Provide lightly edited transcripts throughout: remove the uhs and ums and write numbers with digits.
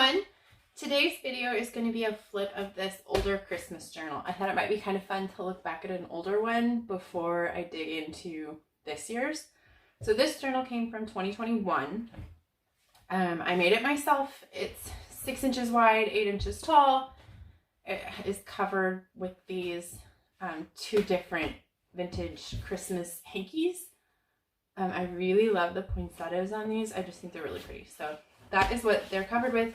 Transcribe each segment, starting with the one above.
everyone. Today's video is going to be a flip of this older Christmas journal. I thought it might be kind of fun to look back at an older one before I dig into this year's. So this journal came from 2021. I made it myself. It's 6 inches wide, 8 inches tall. It is covered with these two different vintage Christmas hankies. I really love the poinsettias on these. I just think they're really pretty. So that is what they're covered with.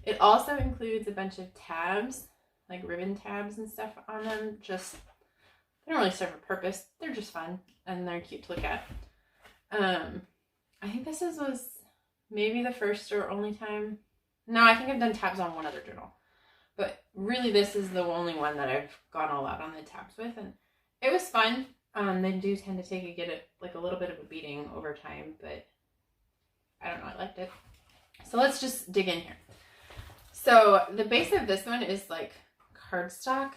It also includes a bunch of tabs, like ribbon tabs and stuff on them. Just, they don't really serve a purpose. They're just fun and they're cute to look at. I think this was maybe the first or only time. No, I think I've done tabs on one other journal. But really this is the only one that I've gone all out on the tabs with. And it was fun. They do tend to get a little bit of a beating over time, but I don't know, I liked it. So let's just dig in here. So the base of this one is like cardstock.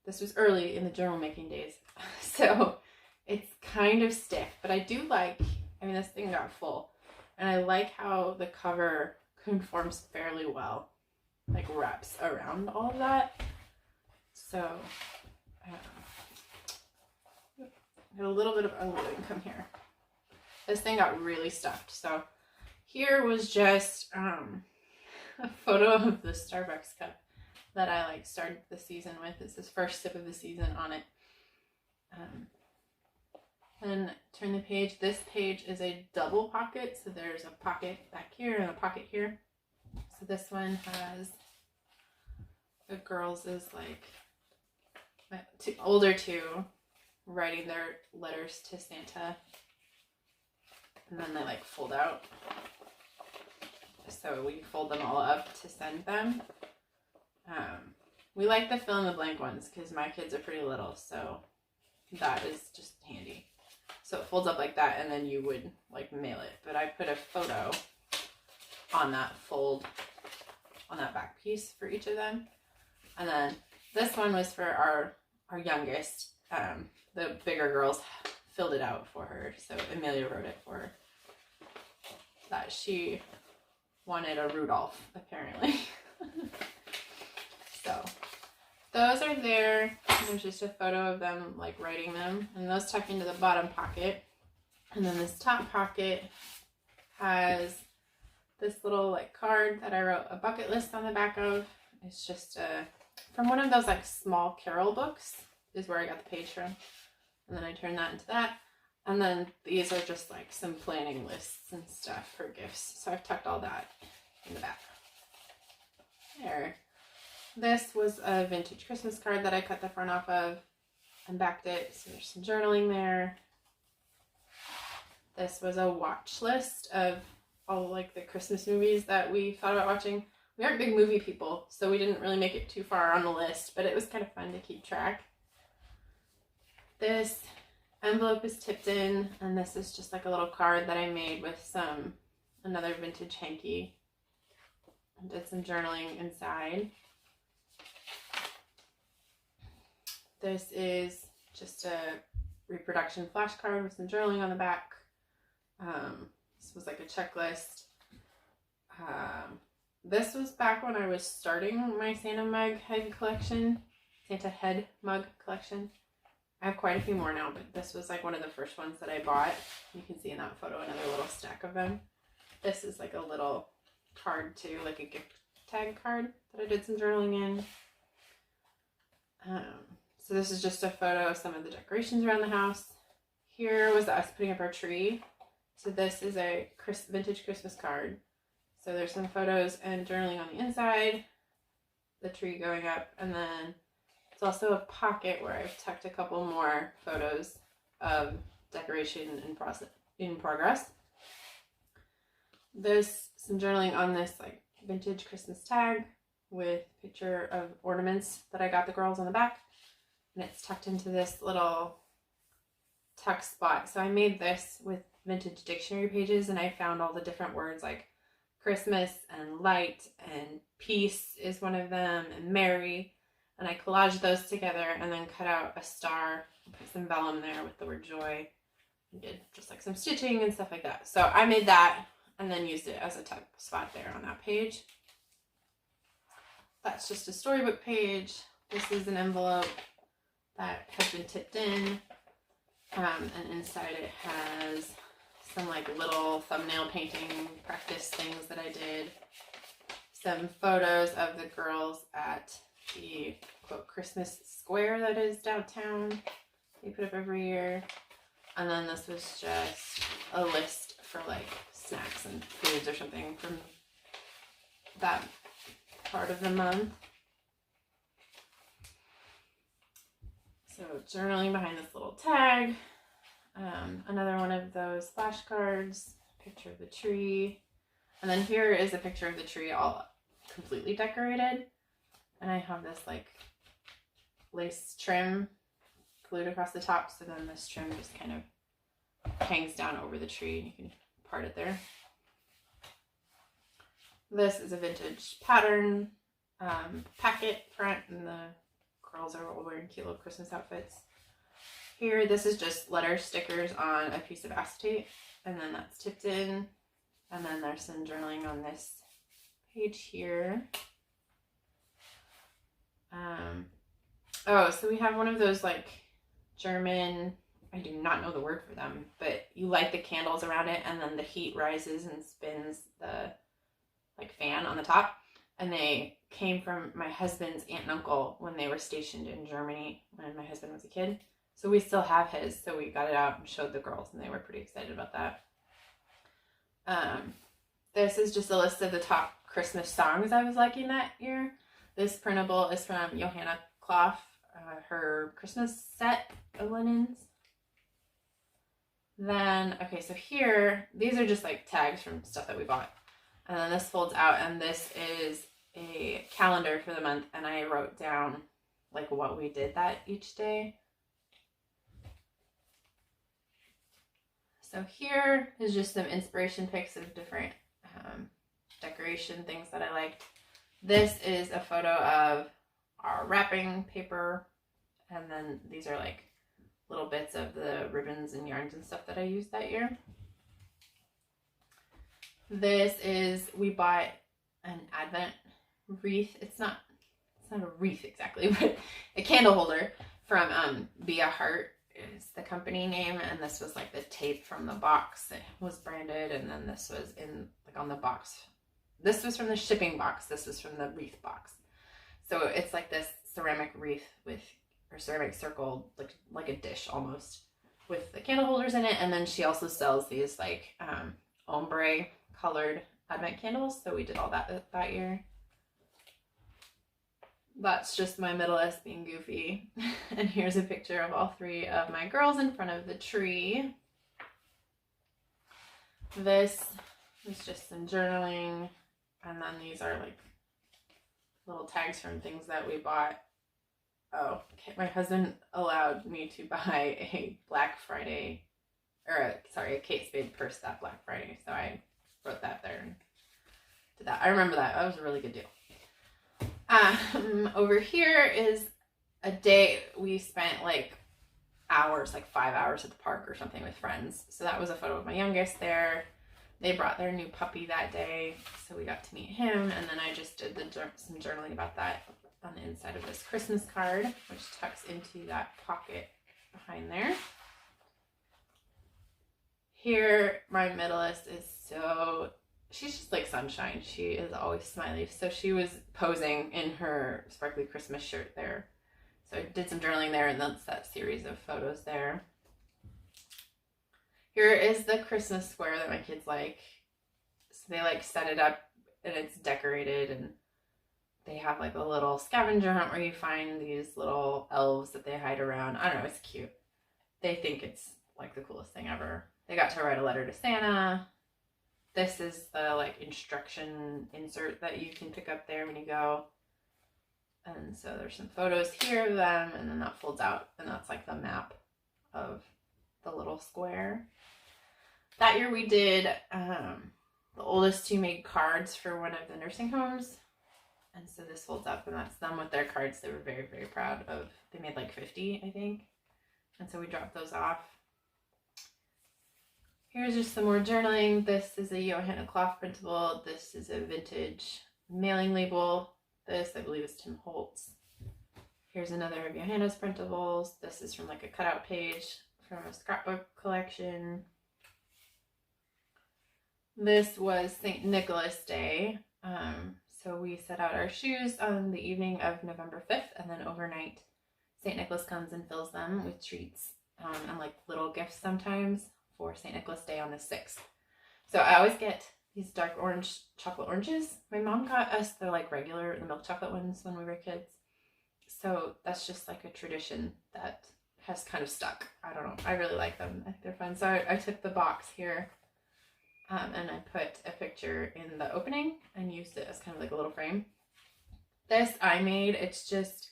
This was early in the journal making days, so it's kind of stiff, but I do like, I mean, this thing got full, and I like how the cover conforms fairly well, like wraps around all of that. So got a little bit of ungluing come here. This thing got really stuffed, so here was just a photo of the Starbucks cup that I started the season with. It's his first sip of the season on it. And turn the page. This page is a double pocket, so there's a pocket back here and a pocket here. So this one has the girls is older two writing their letters to Santa, and then they fold out. So we fold them all up to send them. We like the fill in the blank ones because my kids are pretty little, so that is just handy. So it folds up like that, and then you would mail it. But I put a photo on that fold, on that back piece for each of them. And then this one was for our youngest. The bigger girls filled it out for her, so Amelia wrote it for her. That she wanted a Rudolph, apparently. So those are there. There's just a photo of them writing them, and those tuck into the bottom pocket. And then this top pocket has this little card that I wrote a bucket list on the back of. It's just from one of those small carol books is where I got the page from. And then I turned that into that. And then these are just some planning lists and stuff for gifts. So I've tucked all that in the back. There. This was a vintage Christmas card that I cut the front off of and backed it. So there's some journaling there. This was a watch list of all the Christmas movies that we thought about watching. We aren't big movie people, so we didn't really make it too far on the list, but it was kind of fun to keep track. This envelope is tipped in, and this is just a little card that I made with another vintage hanky. I did some journaling inside. This is just a reproduction flashcard with some journaling on the back. This was a checklist. This was back when I was starting my Santa head mug collection. I have quite a few more now, but this was one of the first ones that I bought. You can see in that photo another little stack of them. This is a little card too, a gift tag card that I did some journaling in. So this is just a photo of some of the decorations around the house. Here was us putting up our tree. So this is a vintage Christmas card. So there's some photos and journaling on the inside, the tree going up, and then it's also a pocket where I've tucked a couple more photos of decoration in progress. There's some journaling on this vintage Christmas tag with picture of ornaments that I got the girls on the back. And it's tucked into this little tuck spot. So I made this with vintage dictionary pages, and I found all the different words Christmas and light and peace is one of them, and merry. And I collaged those together and then cut out a star and put some vellum there with the word joy. And did just some stitching and stuff like that. So I made that. and then used it as a type spot there on that page. That's just a storybook page. This is an envelope that has been tipped in, and inside it has some like little thumbnail painting practice things that I did. Some photos of the girls at the quote Christmas square that is downtown. They put up every year. And then this was just a list for like snacks and foods or something from that part of the month. So journaling behind this little tag. Another one of those flashcards, picture of the tree. And then here is a picture of the tree all completely decorated. And I have this like lace trim glued across the top. So then this trim just kind of hangs down over the tree and you can part it there. This is a vintage pattern packet front, and the girls are all wearing cute little Christmas outfits. Here, this is just letter stickers on a piece of acetate, and then that's tipped in. And then there's some journaling on this page here. Oh, so we have one of those like German, I do not know the word for them, but you light the candles around it and then the heat rises and spins the like fan on the top. And they came from my husband's aunt and uncle when they were stationed in Germany when my husband was a kid. So we still have his, so we got it out and showed the girls and they were pretty excited about that. This is just a list of the top Christmas songs I was liking that year. This printable is from Johanna Clough, her Christmas set of linens. Then, okay, so here, these are just like tags from stuff that we bought. And then this folds out, and this is a calendar for the month, and I wrote down like what we did that each day. So here is just some inspiration pics of different decoration things that I liked. This is a photo of our wrapping paper, and then these are like little bits of the ribbons and yarns and stuff that I used that year. This is, we bought an Advent wreath. It's not a wreath exactly, but a candle holder from Be a Heart is the company name, and this was like the tape from the box. It was branded, and then this was in like on the box. This was from the shipping box. This was from the wreath box. So it's like this ceramic wreath with, or ceramic circle, like a dish almost, with the candle holders in it. And then she also sells these like ombre colored Advent candles. So we did all that year. That's just my middle S being goofy. And here's a picture of all three of my girls in front of the tree. This is just some journaling. And then these are like little tags from things that we bought. Oh, okay. My husband allowed me to buy a Black Friday, or a Kate Spade purse that Black Friday. So I wrote that there and did that. I remember that. That was a really good deal. Over here is a day we spent like hours, like 5 hours at the park or something with friends. So that was a photo of my youngest there. They brought their new puppy that day, so we got to meet him. And then I just did some journaling about that on the inside of this Christmas card, which tucks into that pocket behind there. Here, my middleest is she's just like sunshine. She is always smiley. So she was posing in her sparkly Christmas shirt there. So I did some journaling there, and that's that series of photos there. Here is the Christmas square that my kids like. So they like set it up and it's decorated, and they have like a little scavenger hunt where you find these little elves that they hide around. I don't know, it's cute. They think it's like the coolest thing ever. They got to write a letter to Santa. This is the like instruction insert that you can pick up there when you go. And so there's some photos here of them, and then that folds out, and that's like the map of the little square. That year we did, the oldest two made cards for one of the nursing homes. And so this folds up, and that's them with their cards they were very, very proud of. They made like 50, I think. And so we dropped those off. Here's just some more journaling. This is a Johanna cloth printable. This is a vintage mailing label. This, I believe, is Tim Holtz. Here's another of Johanna's printables. This is from like a cutout page from a scrapbook collection. This was St. Nicholas Day. So we set out our shoes on the evening of November 5th, and then overnight St. Nicholas comes and fills them with treats and like little gifts sometimes for St. Nicholas Day on the 6th. So I always get these dark orange chocolate oranges. My mom got us the like regular, the milk chocolate ones when we were kids. So that's just like a tradition that has kind of stuck. I don't know. I really like them. I think they're fun. So I took the box here and I put a picture in the opening and used it as kind of like a little frame. This I made. It's just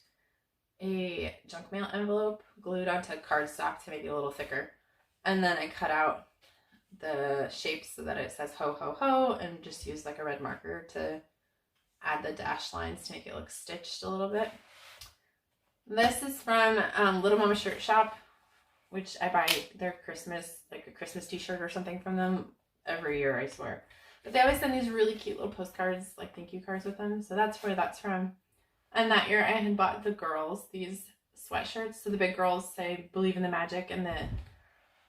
a junk mail envelope glued onto cardstock to make it a little thicker. And then I cut out the shapes so that it says ho ho ho and just used like a red marker to add the dash lines to make it look stitched a little bit. This is from Little Mama Shirt Shop, which I buy their Christmas, like a Christmas t-shirt or something from them every year, I swear. But they always send these really cute little postcards, like thank you cards with them. So that's where that's from. And that year I had bought the girls these sweatshirts. So the big girls say believe in the magic, and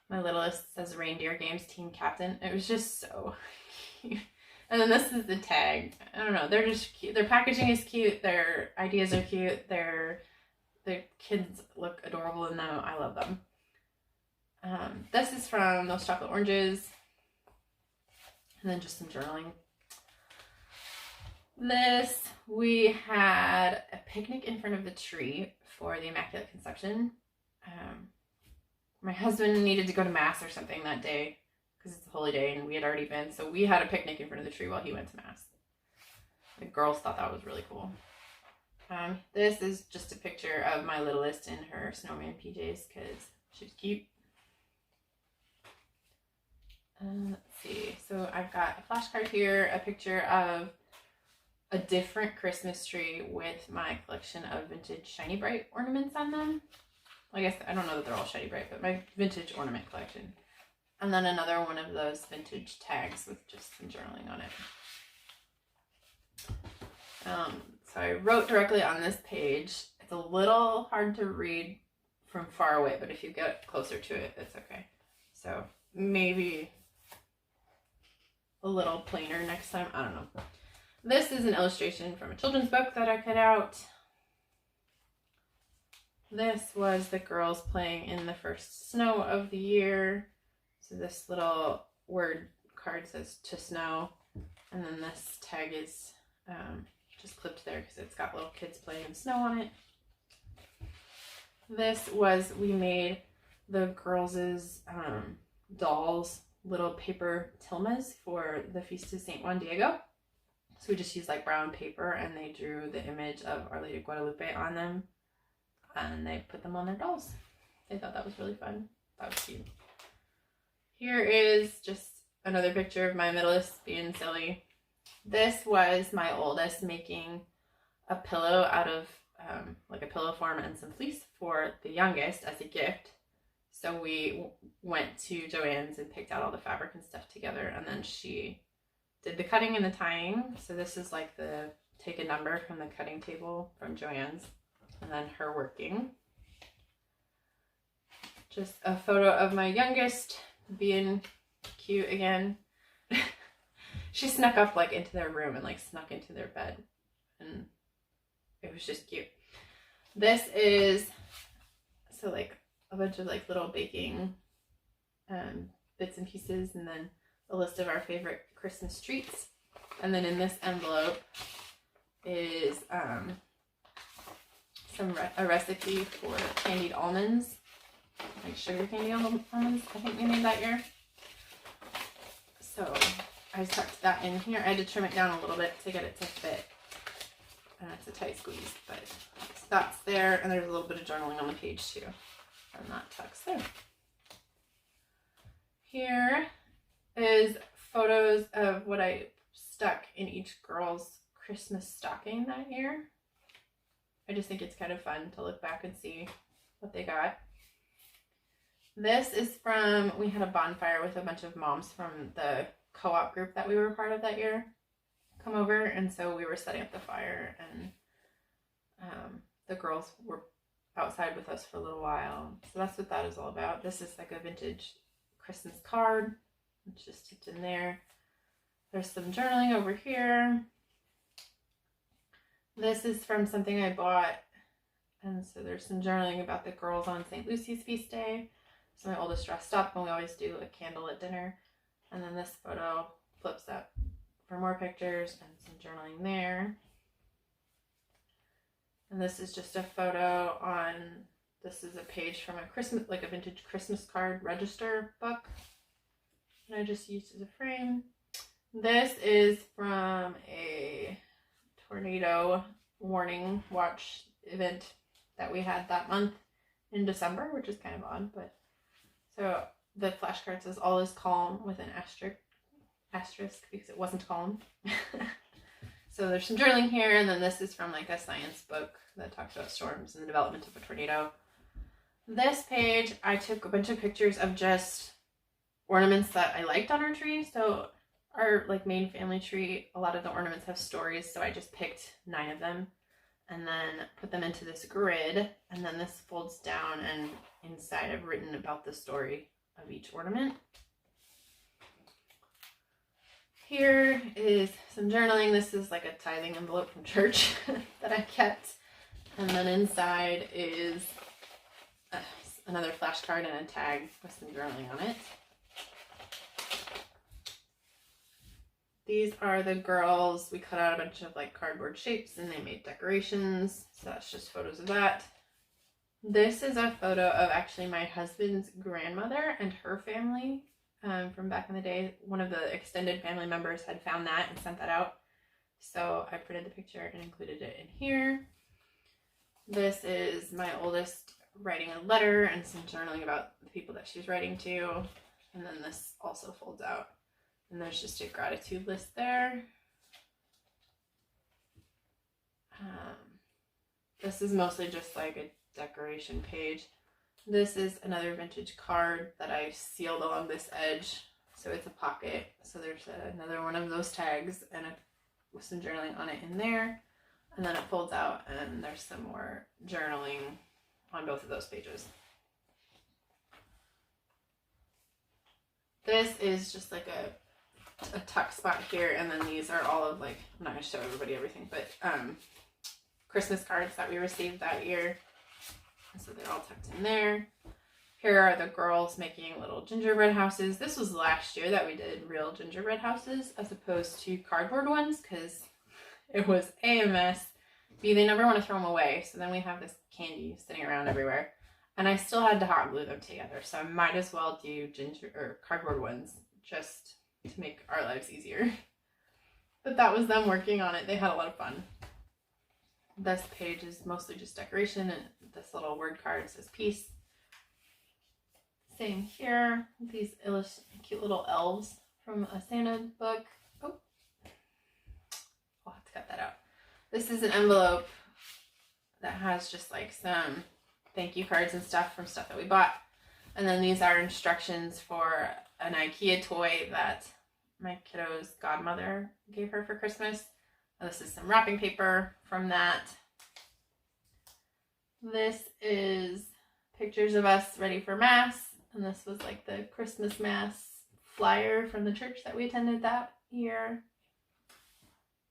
my littlest says reindeer games team captain. It was just so cute. And then this is the tag. I don't know, they're just cute. Their packaging is cute, their ideas are cute, the kids look adorable in them. I love them. This is from those chocolate oranges. And then just some journaling. This, we had a picnic in front of the tree for the Immaculate Conception. My husband needed to go to Mass or something that day because it's a holy day and we had already been. So we had a picnic in front of the tree while he went to Mass. The girls thought that was really cool. This is just a picture of my littlest in her snowman PJs because she's cute. Let's see. So I've got a flashcard here, a picture of a different Christmas tree with my collection of vintage Shiny Bright ornaments on them. Well, I guess I don't know that they're all Shiny Bright, but my vintage ornament collection. And then another one of those vintage tags with just some journaling on it. So I wrote directly on this page. It's a little hard to read from far away, but if you get closer to it, it's okay. So maybe a little plainer next time. I don't know. This is an illustration from a children's book that I cut out. This was the girls playing in the first snow of the year. So this little word card says to snow. And then this tag is just clipped there because it's got little kids playing in snow on it. This was, we made the girls' dolls little paper tilmas for the Feast of St. Juan Diego. So we just used like brown paper and they drew the image of Our Lady of Guadalupe on them and they put them on their dolls. They thought that was really fun. That was cute. Here is just another picture of my middleest being silly. This was my oldest making a pillow out of like a pillow form and some fleece for the youngest as a gift. So we went to Joann's and picked out all the fabric and stuff together, and then she did the cutting and the tying. So this is like the take a number from the cutting table from Joann's, and then her working. Just a photo of my youngest being cute again. She snuck up like into their room and like snuck into their bed, and it was just cute. This is so like a bunch of like little baking bits and pieces, and then a list of our favorite Christmas treats. And then in this envelope is a recipe for candied almonds, like sugar candy almonds. I think we made that year. So I tucked that in here. I had to trim it down a little bit to get it to fit. And it's a tight squeeze, but that's there. And there's a little bit of journaling on the page too. And that tucks there. Here is photos of what I stuck in each girl's Christmas stocking that year. I just think it's kind of fun to look back and see what they got. This is from, we had a bonfire with a bunch of moms from the co-op group that we were part of that year come over, and so we were setting up the fire, and the girls were outside with us for a little while. So that's what that is all about. This is like a vintage Christmas card. It's just tipped in there. There's some journaling over here. This is from something I bought. And so there's some journaling about the girls on St. Lucy's feast day. So my oldest dressed up, and we always do a candlelit dinner. And then this photo flips up for more pictures and some journaling there. And this is just a photo on, this is a page from a Christmas, like a vintage Christmas card register book. And I just used as a frame. This is from a tornado warning watch event that we had that month in December, which is kind of odd, but so the flashcard says all is calm with an asterisk because it wasn't calm. So there's some journaling here, and then this is from like a science book that talks about storms and the development of a tornado. This page, I took a bunch of pictures of just ornaments that I liked on our tree. So our like main family tree, a lot of the ornaments have stories, so I just picked 9 of them and then put them into this grid, and then this folds down, and inside I've written about the story of each ornament. Here is some journaling. This is like a tithing envelope from church that I kept. And then inside is another flashcard and a tag with some journaling on it. These are the girls. We cut out a bunch of like cardboard shapes and they made decorations. So that's just photos of that. This is a photo of actually my husband's grandmother and her family. From back in the day. One of the extended family members had found that and sent that out. So I printed the picture and included it in here. This is my oldest writing a letter and some journaling about the people that she's writing to. And then this also folds out. And there's just a gratitude list there. This is mostly just like a decoration page. This is another vintage card that I sealed along this edge, so it's a pocket. So there's another one of those tags and with some journaling on it in there. And then it folds out and there's some more journaling on both of those pages. This is just like a tuck spot here, and then these are all of like, I'm not going to show everybody everything, but Christmas cards that we received that year. So they're all tucked in there. Here are the girls making little gingerbread houses. This was last year that we did real gingerbread houses as opposed to cardboard ones because it was a mess. B, they never want to throw them away. So then we have this candy sitting around everywhere. And I still had to hot glue them together. So I might as well do cardboard ones just to make our lives easier. But that was them working on it. They had a lot of fun. This page is mostly just decoration, and this little word card says peace. Same here, these cute little elves from a Santa book. Oh, I'll have to cut that out. This is an envelope that has just like some thank you cards and stuff from stuff that we bought. And then these are instructions for an IKEA toy that my kiddo's godmother gave her for Christmas. This is some wrapping paper from that. This is pictures of us ready for Mass. And this was like the Christmas Mass flyer from the church that we attended that year.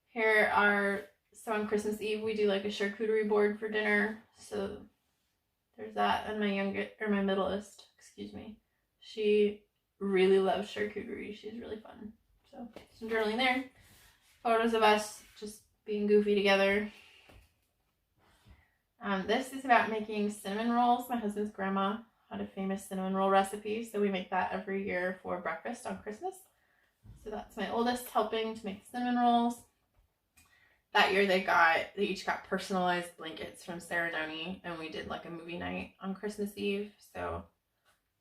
Here are, so on Christmas Eve, we do like a charcuterie board for dinner. So there's that. And my middleest, she really loves charcuterie. She's really fun. So some journaling there. Photos of us just being goofy together. This is about making cinnamon rolls. My husband's grandma had a famous cinnamon roll recipe, so we make that every year for breakfast on Christmas. So that's my oldest helping to make cinnamon rolls. That year they each got personalized blankets from Serenoni, and we did like a movie night on Christmas Eve. So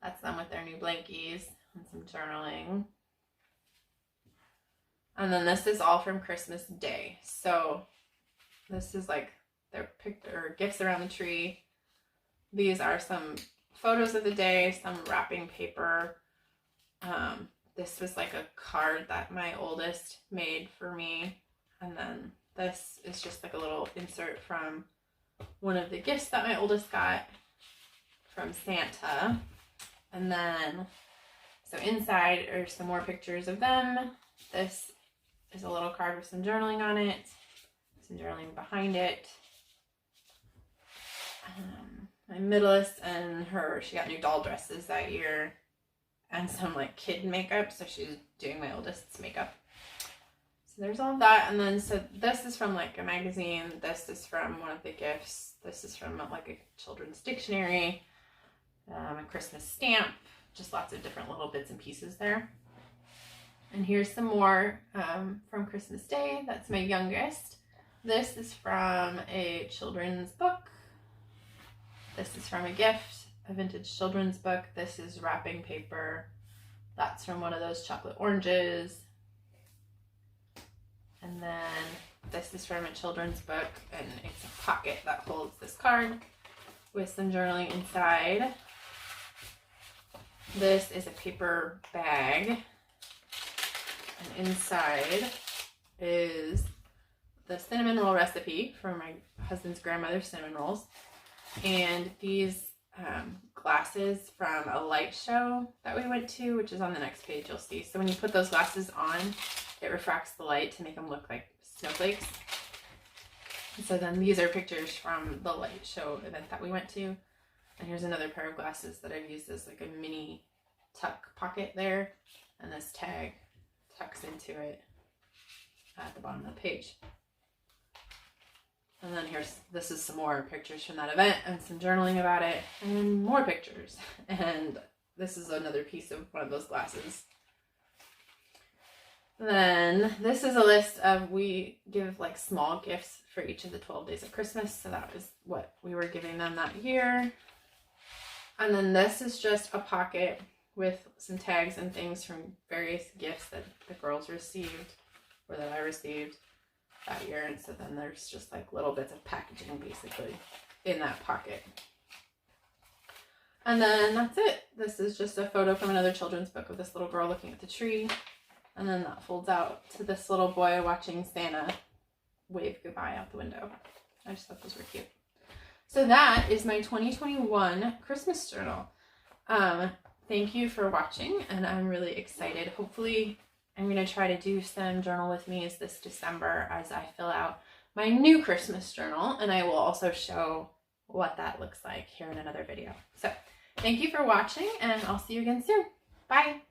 that's them with their new blankies and some journaling. And then this is all from Christmas Day. So this is like their gifts around the tree. These are some photos of the day, some wrapping paper. This was like a card that my oldest made for me. And then this is just like a little insert from one of the gifts that my oldest got from Santa. And then, so inside are some more pictures of them. This is a little card with some journaling on it, some journaling behind it. My middleest and her, she got new doll dresses that year and some like kid makeup. So she's doing my oldest's makeup. So there's all of that. And then, so this is from like a magazine. This is from one of the gifts. This is from like a children's dictionary, a Christmas stamp, just lots of different little bits and pieces there. And here's some more from Christmas Day. That's my youngest. This is from a children's book. This is from a gift, a vintage children's book. This is wrapping paper. That's from one of those chocolate oranges. And then this is from a children's book, and it's a pocket that holds this card with some journaling inside. This is a paper bag, and inside is the cinnamon roll recipe from my husband's grandmother's cinnamon rolls. And these glasses from a light show that we went to, which is on the next page, you'll see. So when you put those glasses on, it refracts the light to make them look like snowflakes. And so then these are pictures from the light show event that we went to. And here's another pair of glasses that I've used as like a mini tuck pocket there. And this tag tucks into it at the bottom of the page. And then this is some more pictures from that event and some journaling about it and more pictures. And this is another piece of one of those glasses. Then this is a list of, we give like small gifts for each of the 12 days of Christmas. So that was what we were giving them that year. And then this is just a pocket with some tags and things from various gifts that the girls received or that I received that year. And so then there's just like little bits of packaging basically in that pocket. And then that's it. This is just a photo from another children's book of this little girl looking at the tree. And then that folds out to this little boy watching Santa wave goodbye out the window. I just thought those were cute. So that is my 2021 Christmas journal. Thank you for watching, and I'm really excited. Hopefully I'm going to try to do some journal with me's this December as I fill out my new Christmas journal, and I will also show what that looks like here in another video. So thank you for watching, and I'll see you again soon. Bye!